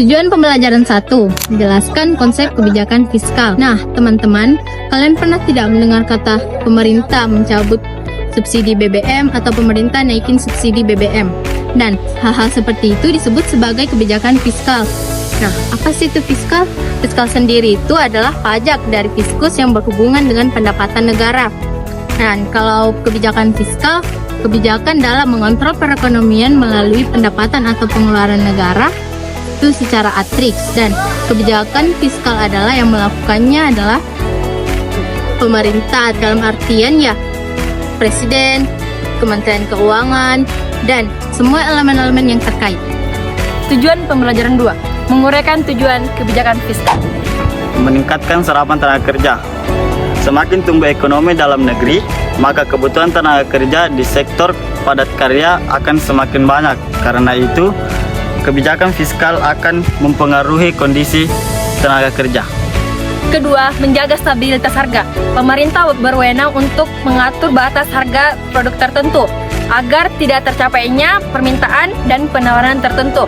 Tujuan pembelajaran 1, menjelaskan konsep kebijakan fiskal. Nah, teman-teman, kalian pernah tidak mendengar kata pemerintah mencabut subsidi BBM atau pemerintah naikin subsidi BBM? Dan hal-hal seperti itu disebut sebagai kebijakan fiskal. Nah, apa sih itu fiskal? Fiskal sendiri itu adalah pajak dari fiskus yang berhubungan dengan pendapatan negara. Dan kalau kebijakan fiskal, kebijakan dalam mengontrol perekonomian melalui pendapatan atau pengeluaran negara itu secara atriks, dan kebijakan fiskal adalah yang melakukannya adalah pemerintah, dalam artian ya presiden, Kementerian Keuangan, dan semua elemen-elemen yang terkait. Tujuan pembelajaran 2, menguraikan tujuan kebijakan fiskal. Meningkatkan serapan tenaga kerja. Semakin tumbuh ekonomi dalam negeri, maka kebutuhan tenaga kerja di sektor padat karya akan semakin banyak. Karena itu, kebijakan fiskal akan mempengaruhi kondisi tenaga kerja. Kedua, menjaga stabilitas harga. Pemerintah berwenang untuk mengatur batas harga produk tertentu agar tidak tercapainya permintaan dan penawaran tertentu.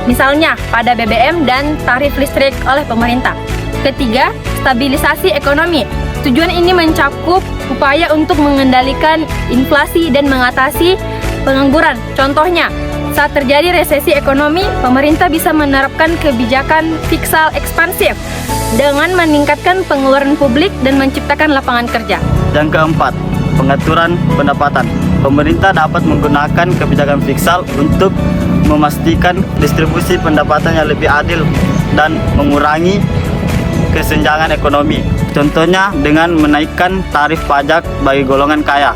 Misalnya pada BBM dan tarif listrik oleh pemerintah. Ketiga, stabilisasi ekonomi. Tujuan ini mencakup upaya untuk mengendalikan inflasi dan mengatasi pengangguran. Contohnya, saat terjadi resesi ekonomi, pemerintah bisa menerapkan kebijakan fiskal ekspansif dengan meningkatkan pengeluaran publik dan menciptakan lapangan kerja. Yang keempat, pengaturan pendapatan. Pemerintah dapat menggunakan kebijakan fiskal untuk memastikan distribusi pendapatan yang lebih adil dan mengurangi kesenjangan ekonomi. Contohnya dengan menaikkan tarif pajak bagi golongan kaya.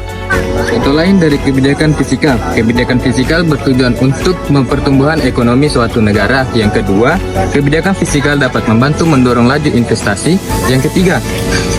Contoh lain dari kebijakan fiskal. Kebijakan fiskal bertujuan untuk mempertumbuhan ekonomi suatu negara. Yang kedua, kebijakan fiskal dapat membantu mendorong laju investasi. Yang ketiga,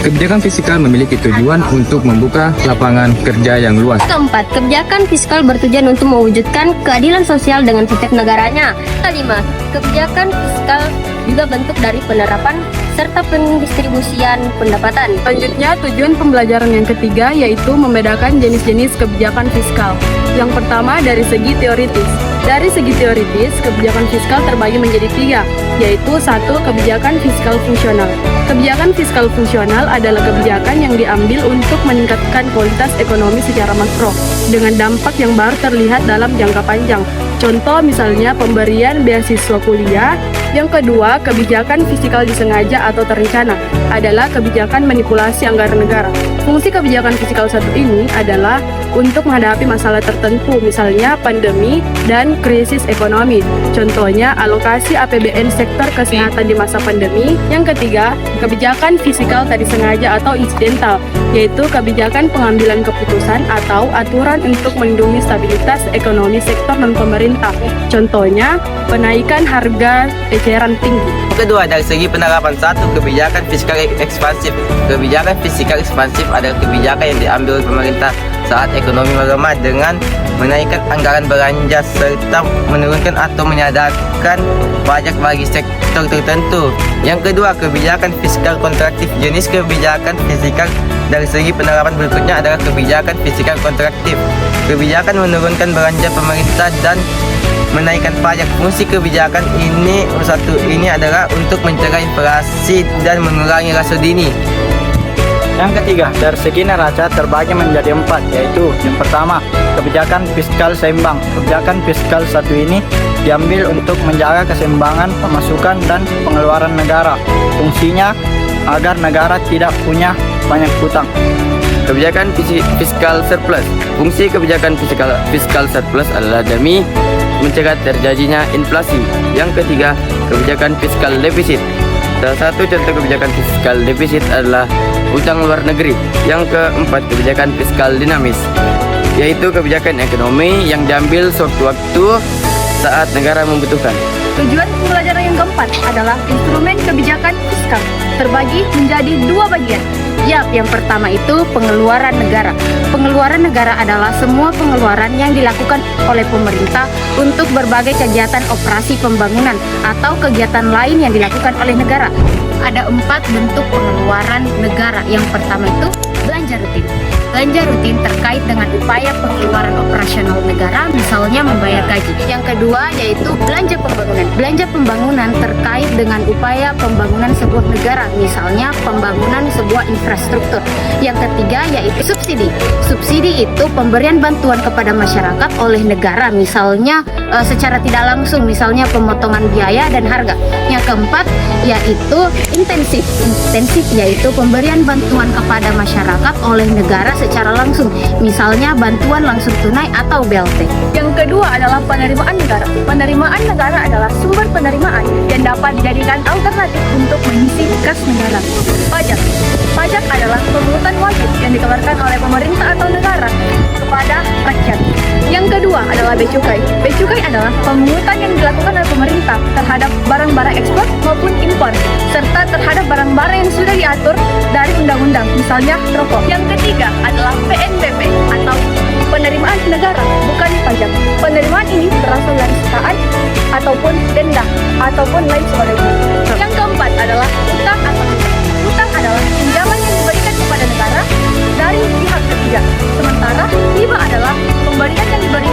kebijakan fiskal memiliki tujuan untuk membuka lapangan kerja yang luas. Keempat, kebijakan fiskal bertujuan untuk mewujudkan keadilan sosial dengan setiap negaranya. Kelima, kebijakan fiskal juga bentuk dari penerapan serta pendistribusian pendapatan. Selanjutnya, tujuan pembelajaran yang ketiga yaitu membedakan jenis-jenis kebijakan fiskal. Yang pertama, dari segi teoritis. Dari segi teoritis, kebijakan fiskal terbagi menjadi tiga, yaitu satu, kebijakan fiskal fungsional. Kebijakan fiskal fungsional adalah kebijakan yang diambil untuk meningkatkan kualitas ekonomi secara makro, dengan dampak yang baru terlihat dalam jangka panjang. Contoh misalnya pemberian beasiswa kuliah. Yang kedua, kebijakan fiskal disengaja atau terencana adalah kebijakan manipulasi anggaran negara. Fungsi kebijakan fiskal satu ini adalah untuk menghadapi masalah tertentu, misalnya pandemi dan krisis ekonomi. Contohnya, alokasi APBN sektor kesehatan di masa pandemi. Yang ketiga, kebijakan fiskal tak disengaja atau insidental, yaitu kebijakan pengambilan keputusan atau aturan untuk melindungi stabilitas ekonomi sektor non-pemerintah. Contohnya, penaikan harga eceran tinggi. Kedua, dari segi penerapan satu, kebijakan fiskal ekspansif. Kebijakan fiskal ekspansif adalah kebijakan yang diambil oleh pemerintah saat ekonomi melemah dengan menaikkan anggaran belanja serta menurunkan atau menyadarkan pajak bagi sektor tertentu. Yang kedua, kebijakan fiskal kontraktif. Jenis kebijakan fiskal dari segi penerapan berikutnya adalah kebijakan fiskal kontraktif. Kebijakan menurunkan belanja pemerintah dan menaikkan pajak. Fungsi kebijakan ini adalah untuk mencegah inflasi dan mengurangi rasio dini. Yang ketiga, dari segi neraca terbagi menjadi empat, yaitu yang pertama, kebijakan fiskal seimbang. Kebijakan fiskal satu ini diambil untuk menjaga keseimbangan pemasukan dan pengeluaran negara. Fungsinya agar negara tidak punya banyak hutang. Kebijakan fiskal surplus. Fungsi kebijakan fiskal surplus adalah demi mencegah terjadinya inflasi. Yang ketiga, kebijakan fiskal defisit. Salah satu contoh kebijakan fiskal defisit adalah utang luar negeri. Yang keempat, kebijakan fiskal dinamis, yaitu kebijakan ekonomi yang diambil sewaktu-waktu saat negara membutuhkan. Tujuan pembelajaran yang keempat adalah instrumen kebijakan fiskal terbagi menjadi dua bagian. Yang pertama itu pengeluaran negara. Pengeluaran negara adalah semua pengeluaran yang dilakukan oleh pemerintah untuk berbagai kegiatan operasi pembangunan atau kegiatan lain yang dilakukan oleh negara. Ada 4 bentuk pengeluaran negara. Yang pertama itu belanja rutin. belanja rutin terkait dengan upaya pengeluaran operasional negara, misalnya membayar gaji. Yang kedua yaitu belanja pembangunan. Belanja pembangunan terkait dengan upaya pembangunan sebuah negara, misalnya pembangunan sebuah infrastruktur. Yang ketiga yaitu subsidi. Subsidi itu pemberian bantuan kepada masyarakat oleh negara, misalnya secara tidak langsung, misalnya pemotongan biaya dan harga. Yang keempat yaitu intensif. Intensif yaitu pemberian bantuan kepada masyarakat oleh negara secara langsung, misalnya bantuan langsung tunai atau BLT. Yang kedua adalah penerimaan negara. Penerimaan negara adalah sumber penerimaan dan dapat dijadikan alternatif untuk mengisi kas negara. Pajak. Pajak adalah pungutan wajib yang dikeluarkan oleh pemerintah atau negara kepada rakyat. Yang kedua adalah bea cukai. Bea cukai adalah pemungutan yang dilakukan oleh pemerintah terhadap barang-barang ekspor maupun impor, serta terhadap barang-barang yang sudah diatur dari undang-undang, misalnya rokok. Yang ketiga adalah PNBP atau penerimaan negara, bukan pajak. Penerimaan ini berasal dari setaan ataupun denda ataupun lain sebagainya. Yang keempat adalah utang atau hibah. Utang adalah pinjaman yang diberikan kepada negara dari pihak ketiga. Sementara hibah adalah pemberian yang diberikan